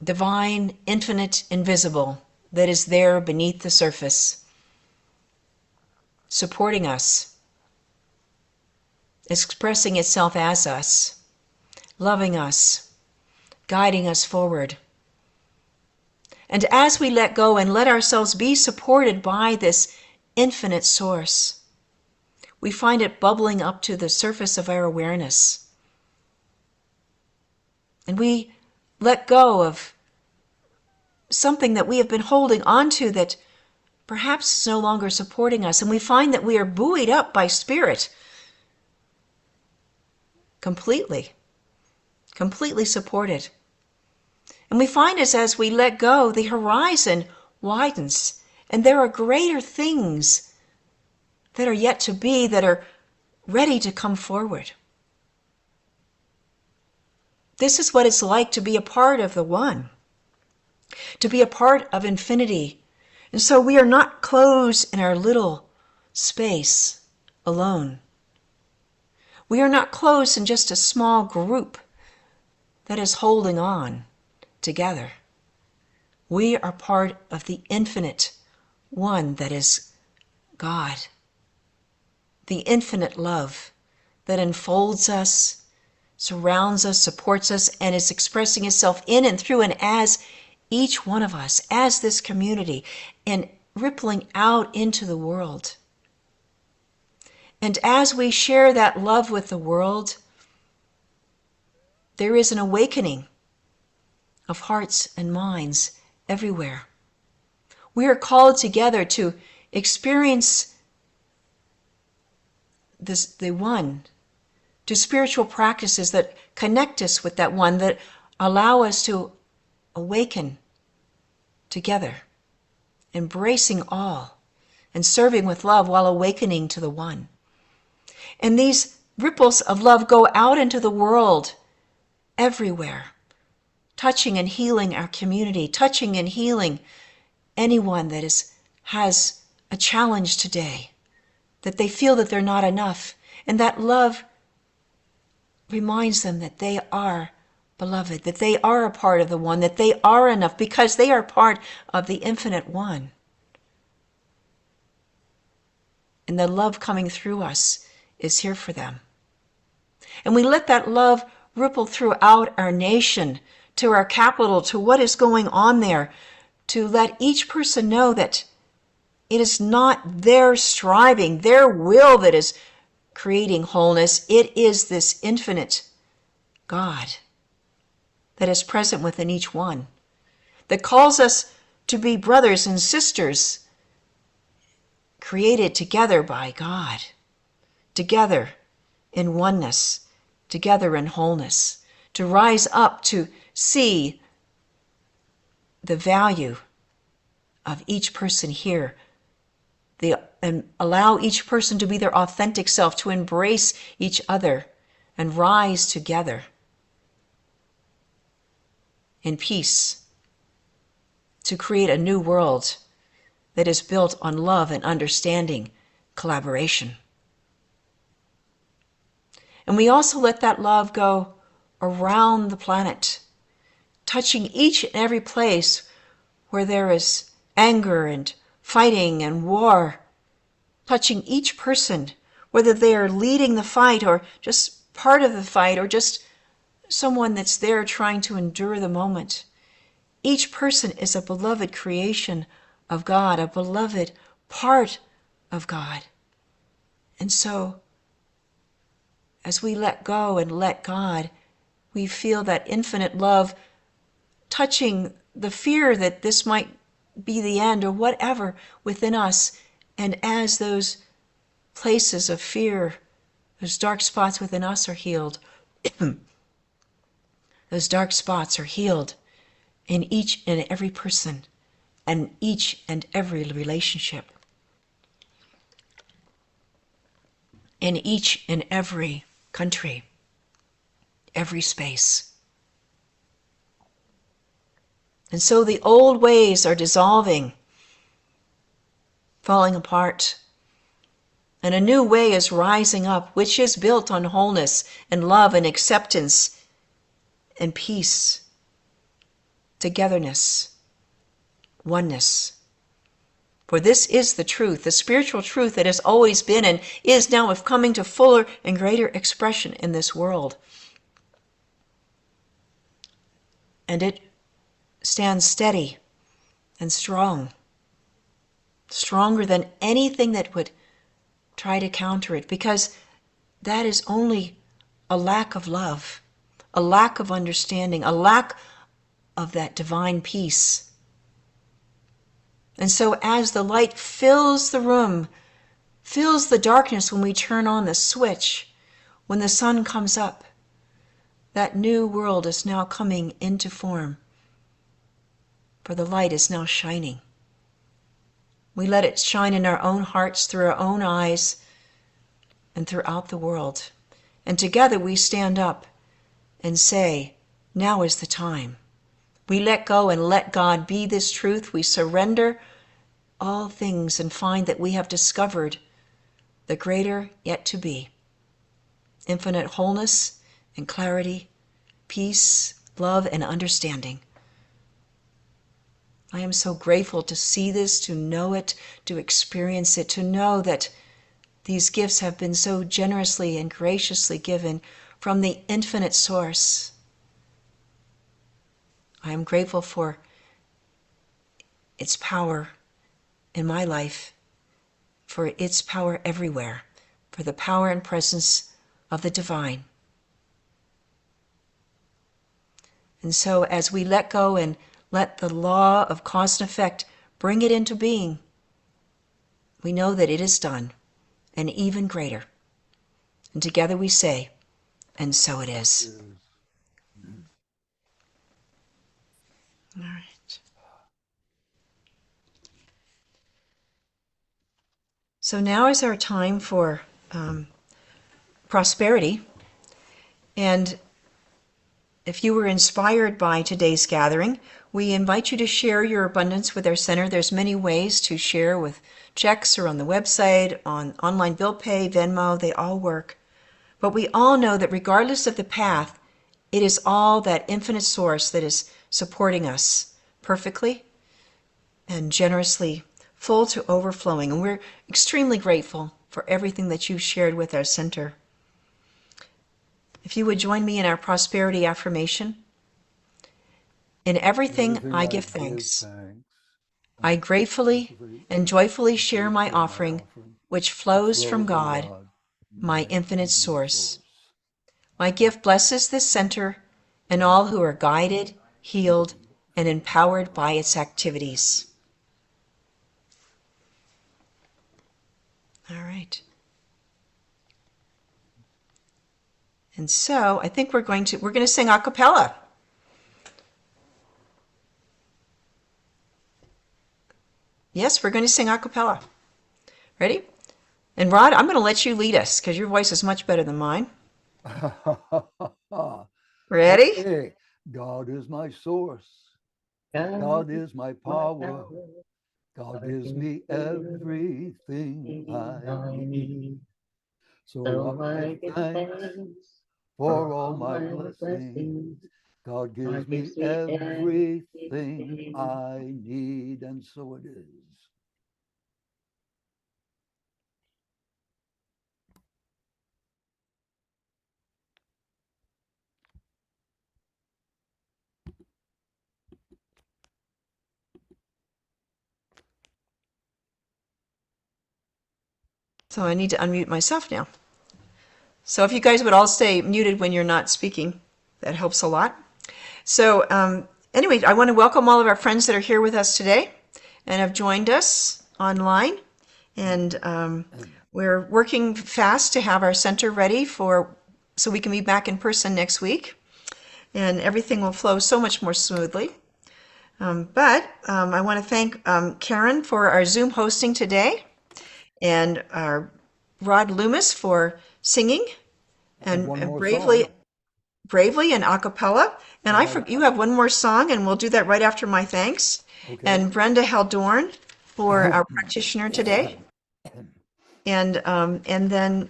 Speaker 1: divine, infinite, invisible that is there beneath the surface, supporting us, expressing itself as us, loving us, guiding us forward. And as we let go and let ourselves be supported by this infinite source, we find it bubbling up to the surface of our awareness. And we let go of something that we have been holding onto that perhaps is no longer supporting us. And we find that we are buoyed up by spirit completely supported. And we find as we let go, the horizon widens, and there are greater things that are yet to be, that are ready to come forward. This is what it's like to be a part of the one, to be a part of infinity. And so we are not closed in our little space alone. We are not closed in just a small group that is holding on together. We are part of the infinite one that is God, the infinite love that enfolds us, surrounds us, supports us, and is expressing itself in and through and as each one of us, as this community, and rippling out into the world. And as we share that love with the world, there is an awakening of hearts and minds everywhere. We are called together to experience the one, to spiritual practices that connect us with that one, that allow us to awaken together, embracing all and serving with love while awakening to the one. And these ripples of love go out into the world everywhere, touching and healing our community, touching and healing anyone that has a challenge today, that they feel that they're not enough, and that love reminds them that they are beloved, that they are a part of the one, that they are enough because they are part of the infinite one. And the love coming through us is here for them. And we let that love ripple throughout our nation, to our capital, to what is going on there, to let each person know that it is not their striving, their will that is creating wholeness. It is this infinite God that is present within each one, that calls us to be brothers and sisters, created together by God, together in oneness, together in wholeness, to rise up to see the value of each person here, and allow each person to be their authentic self, to embrace each other and rise together in peace, to create a new world that is built on love and understanding, collaboration. And we also let that love go around the planet, touching each and every place where there is anger and fighting and war, touching each person, whether they are leading the fight or just part of the fight or just someone that's there trying to endure the moment. Each person is a beloved creation of God, a beloved part of God. And so, as we let go and let God, we feel that infinite love touching the fear that this might be the end or whatever within us. And as those places of fear, those dark spots within us are healed, those dark spots are healed in each and every person and each and every relationship, in each and every country, every space. And so the old ways are dissolving, falling apart, and a new way is rising up, which is built on wholeness and love and acceptance and peace, togetherness, oneness. For this is the truth, the spiritual truth that has always been and is now coming to fuller and greater expression in this world. And it stands steady and strong, stronger than anything that would try to counter it, because that is only a lack of love, a lack of understanding, a lack of that divine peace. And so as the light fills the room, fills the darkness when we turn on the switch, when the sun comes up, that new world is now coming into form, for the light is now shining. We let it shine in our own hearts, through our own eyes, and throughout the world. And together we stand up and say, now is the time. We let go and let God be this truth. We surrender all things and find that we have discovered the greater yet to be. Infinite wholeness and clarity, peace, love, and understanding. I am so grateful to see this, to know it, to experience it, to know that these gifts have been so generously and graciously given from the infinite source. I am grateful for its power in my life, for its power everywhere, for the power and presence of the divine. And so as we let go and let the law of cause and effect bring it into being, we know that it is done, and even greater. And together we say, and so it is. All right. So now is our time for prosperity. And If you were inspired by today's gathering, we invite you to share your abundance with our center. There's many ways to share with checks or on the website, on online bill pay, Venmo, they all work. But we all know that regardless of the path, it is all that infinite source that is supporting us perfectly and generously, full to overflowing. And we're extremely grateful for everything that you've shared with our center. If you would join me in our prosperity affirmation. In everything I give thanks. I gratefully and joyfully share my offering, which flows from God, my infinite source. My gift blesses this center and all who are guided, healed, and empowered by its activities. All right. And so I think we're going to sing a cappella. Yes, we're going to sing a cappella. Ready? And Rod, I'm going to let you lead us because your voice is much better than mine. Ready?
Speaker 2: Okay. God is my source. God is my power. God gives me everything I need. So I give thanks for all my blessings. God gives me everything I need, and so it is.
Speaker 1: So I need to unmute myself now. So if you guys would all stay muted when you're not speaking, that helps a lot. So anyway, I want to welcome all of our friends that are here with us today and have joined us online. And we're working fast to have our center ready so we can be back in person next week. And everything will flow so much more smoothly. But I want to thank Karen for our Zoom hosting today, and our Rod Loomis for singing and bravely and a cappella. And you have one more song, and we'll do that right after my thanks.
Speaker 2: Okay.
Speaker 1: And Brenda Heldoorn for our practitioner today. And then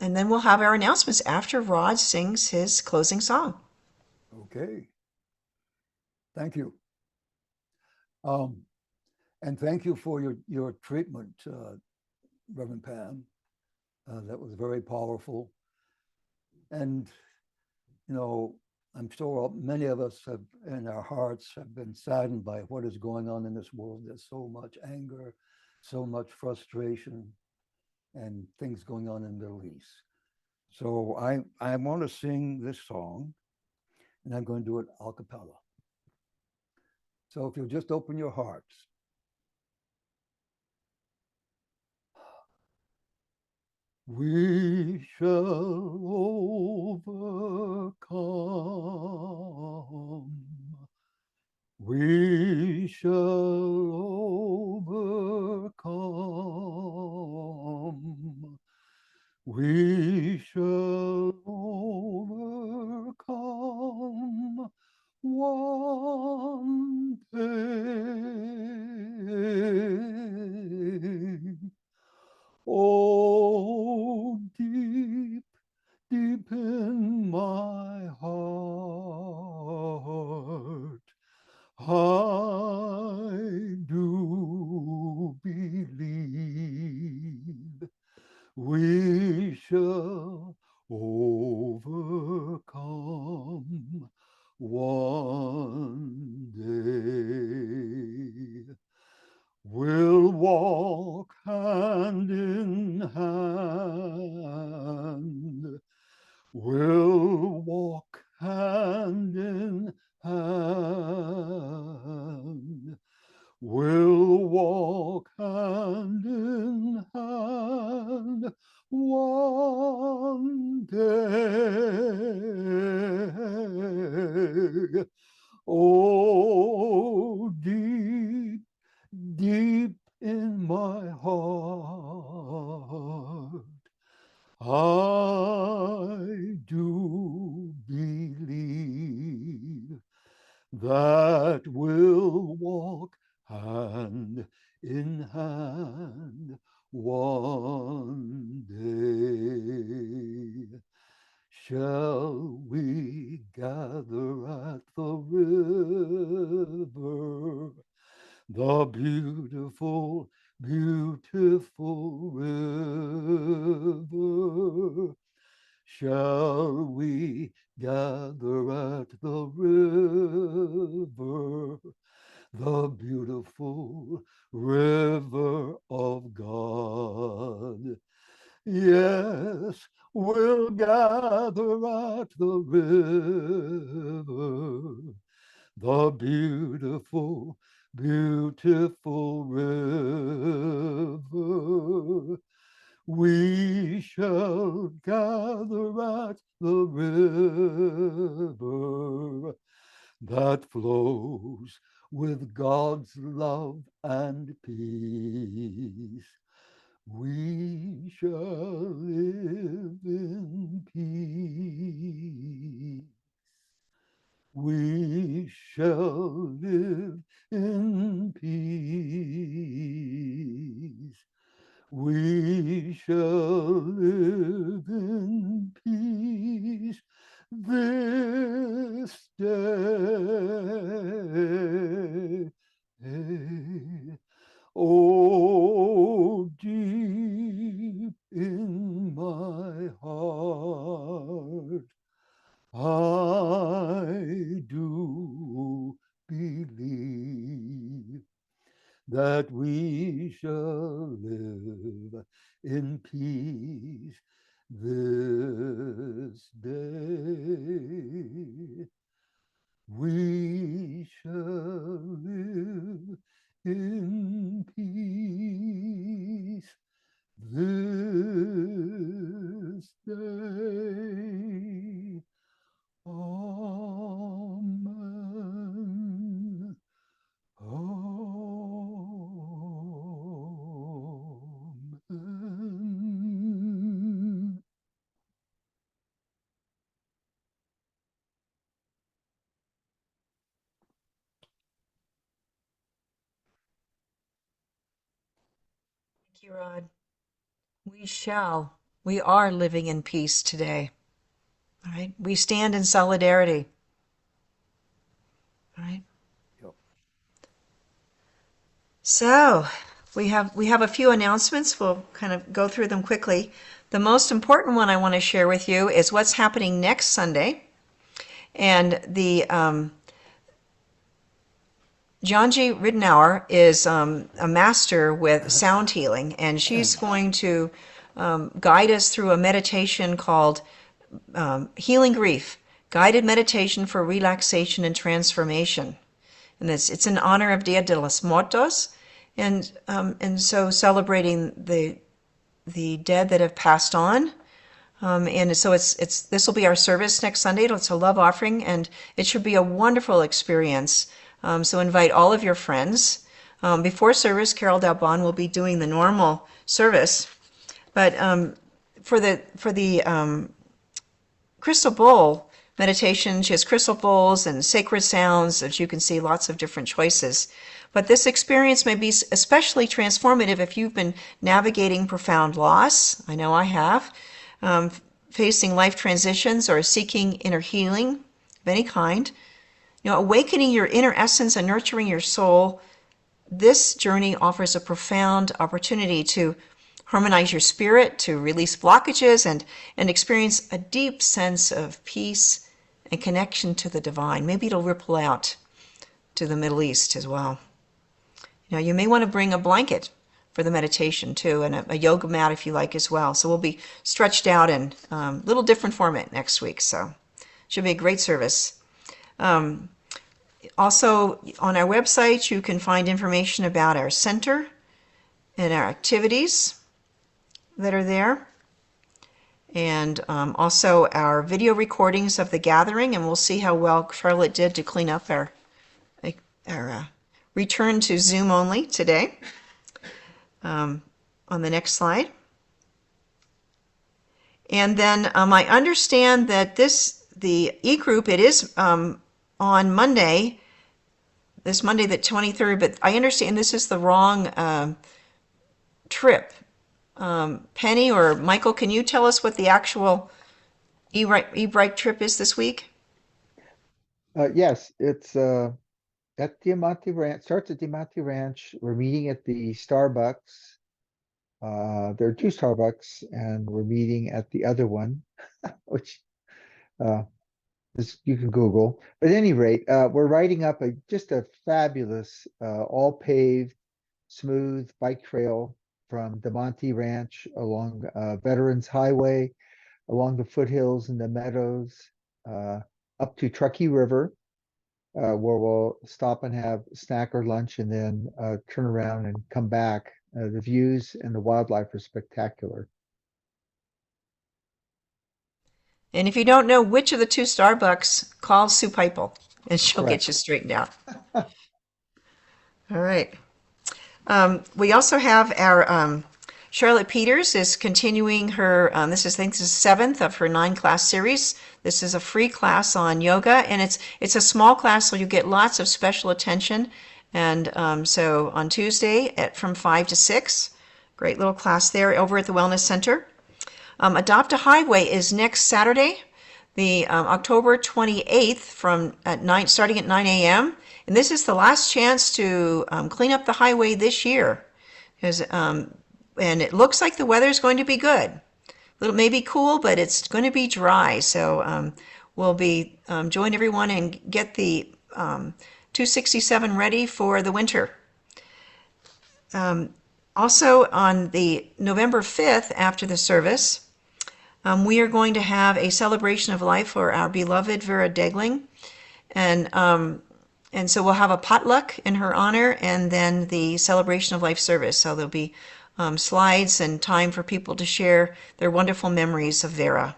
Speaker 1: we'll have our announcements after Rod sings his closing song.
Speaker 2: Okay. Thank you. And thank you for your treatment, Rev Pam. That was very powerful. And, you know, I'm sure many of us have, in our hearts, have been saddened by what is going on in this world. There's so much anger, so much frustration, and things going on in the Middle East. So I want to sing this song, and I'm going to do it a cappella. So if you'll just open your hearts. We shall overcome. We shall overcome. We shall overcome one day. Oh, deep, deep in my heart, I do believe we shall overcome one day. We'll walk hand in hand. We'll walk hand in hand. We'll walk hand in hand one day. Oh, deep, deep in my heart, I do believe that will walk hand in hand one day. Shall we gather at the river, the beautiful, beautiful river? Shall we gather at the river, the beautiful river of God? Yes, we'll gather at the river, the beautiful, beautiful river. We shall gather at the river that flows with God's love and peace. We shall live in peace. We shall live in peace. We shall live in peace this day. Oh, deep in my heart, I do believe that we shall live in peace this day. We shall live in peace this day. Amen. Amen.
Speaker 1: Thank you, Rod. We are living in peace today. All right. We stand in solidarity. All right.
Speaker 2: Yep.
Speaker 1: So we have a few announcements. We'll kind of go through them quickly. The most important one I want to share with you is what's happening next Sunday. And the Janji Ridenour is a master with sound healing, and she's going to guide us through a meditation called Healing Grief, Guided Meditation for Relaxation and Transformation. And it's in honor of Dia de los Muertos, and so celebrating the dead that have passed on. And so this will be our service next Sunday. It's a love offering, and it should be a wonderful experience. So invite all of your friends. Before service, Carol Dalbon will be doing the normal service, but for the crystal bowl meditation, she has crystal bowls and sacred sounds, as you can see, lots of different choices. But this experience may be especially transformative if you've been navigating profound loss. I know I have. Facing life transitions or seeking inner healing of any kind. Awakening your inner essence and nurturing your soul. This journey offers a profound opportunity to harmonize your spirit, to release blockages, and experience a deep sense of peace and connection to the divine. Maybe it'll ripple out to the Middle East as well. You may want to bring a blanket for the meditation too, and a yoga mat if you like as well. So we'll be stretched out in a little different format next week. So should be a great service. Also on our website, you can find information about our center and our activities that are there. And also our video recordings of the gathering, and we'll see how well Charlotte did to clean up our return to Zoom only today. On the next slide. And then I understand that the e-group, it is on Monday this Monday, the 23rd, but I understand this is the wrong trip. Penny or Michael, can you tell us what the actual e-bike trip is this week?
Speaker 4: Yes, it's at Diamante Ranch. Starts at Diamante Ranch. We're meeting at the Starbucks. There are two Starbucks, and we're meeting at the other one, which you can Google. But at any rate, we're riding up just a fabulous, all paved, smooth bike trail from Diamante Ranch along Veterans Highway, along the foothills and the meadows, up to Truckee River, where we'll stop and have snack or lunch and then turn around and come back. The views and the wildlife are spectacular.
Speaker 1: And if you don't know which of the two Starbucks, call Sue Pipel and she'll
Speaker 4: Correct.
Speaker 1: get you straightened out. All right. We also have our Charlotte Peters is continuing her, I think this is 7th of her 9-class series. This is a free class on yoga, and it's a small class, so you get lots of special attention. And so on Tuesday from 5 to 6, great little class there over at the Wellness Center. Adopt a Highway is next Saturday, the October 28th starting at 9 a.m. And this is the last chance to clean up the highway this year. And it looks like the weather's going to be good. It may be cool, but it's going to be dry. So we'll be join everyone and get the 267 ready for the winter. Also on the November 5th after the service, we are going to have a celebration of life for our beloved Vera Degling. And so we'll have a potluck in her honor and then the celebration of life service. So there'll be slides and time for people to share their wonderful memories of Vera.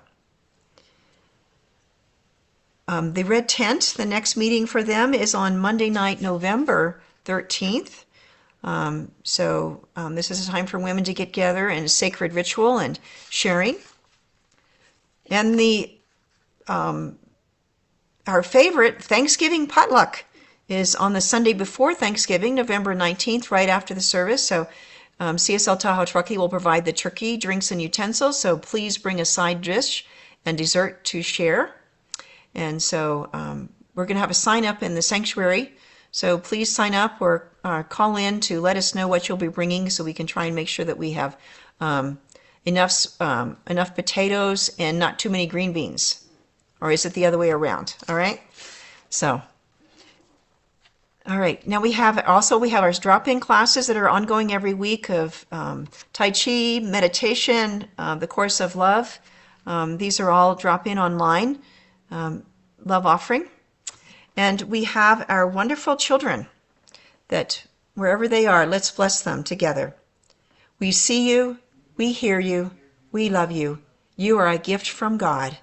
Speaker 1: The Red Tent, the next meeting for them is on Monday night, November 13th. So this is a time for women to get together in a sacred ritual and sharing. And our favorite Thanksgiving potluck is on the Sunday before Thanksgiving, November 19th, right after the service. So CSL Tahoe-Truckee will provide the turkey, drinks, and utensils. So please bring a side dish and dessert to share. And so we're going to have a sign up in the sanctuary. So please sign up or call in to let us know what you'll be bringing so we can try and make sure that we have enough potatoes and not too many green beans. Or is it the other way around? All right. So, all right. Now we have our drop-in classes that are ongoing every week of Tai Chi, meditation, the Course of Love. These are all drop-in online, love offering. And we have our wonderful children that wherever they are, let's bless them together. We see you, we hear you, we love you. You are a gift from God,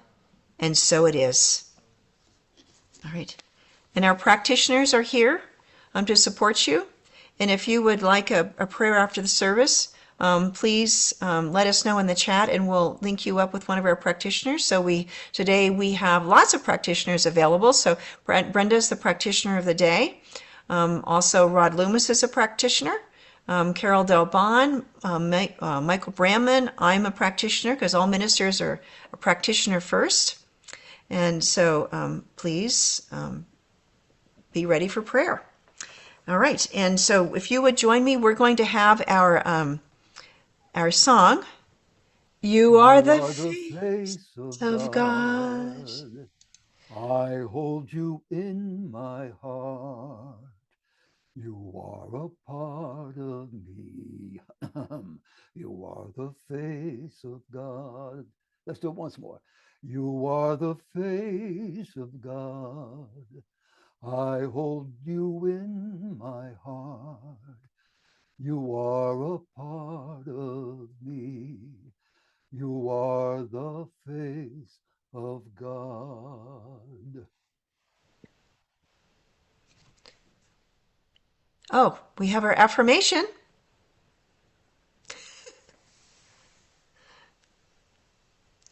Speaker 1: and so it is. All right. And our practitioners are here to support you. And if you would like a prayer after the service, please let us know in the chat and we'll link you up with one of our practitioners. So today we have lots of practitioners available. So Brenda is the practitioner of the day. Also Rod Loomis is a practitioner. Carol Delbon, Michael Brandman. I'm a practitioner because all ministers are a practitioner first. And so please be ready for prayer. All right. And so if you would join me, we're going to have our song, You Are the Face of God.
Speaker 2: I hold you in my heart. You are a part of me. You are the face of God. Let's do it once more. You are the face of God. I hold you in my heart. You are a part of me. You are the face of God.
Speaker 1: Oh, we have our affirmation.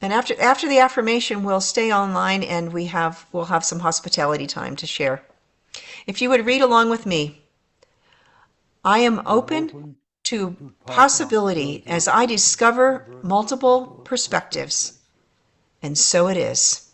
Speaker 1: And after the affirmation, we'll stay online and we'll have some hospitality time to share. If you would read along with me, I am open to possibility as I discover multiple perspectives. And so it is.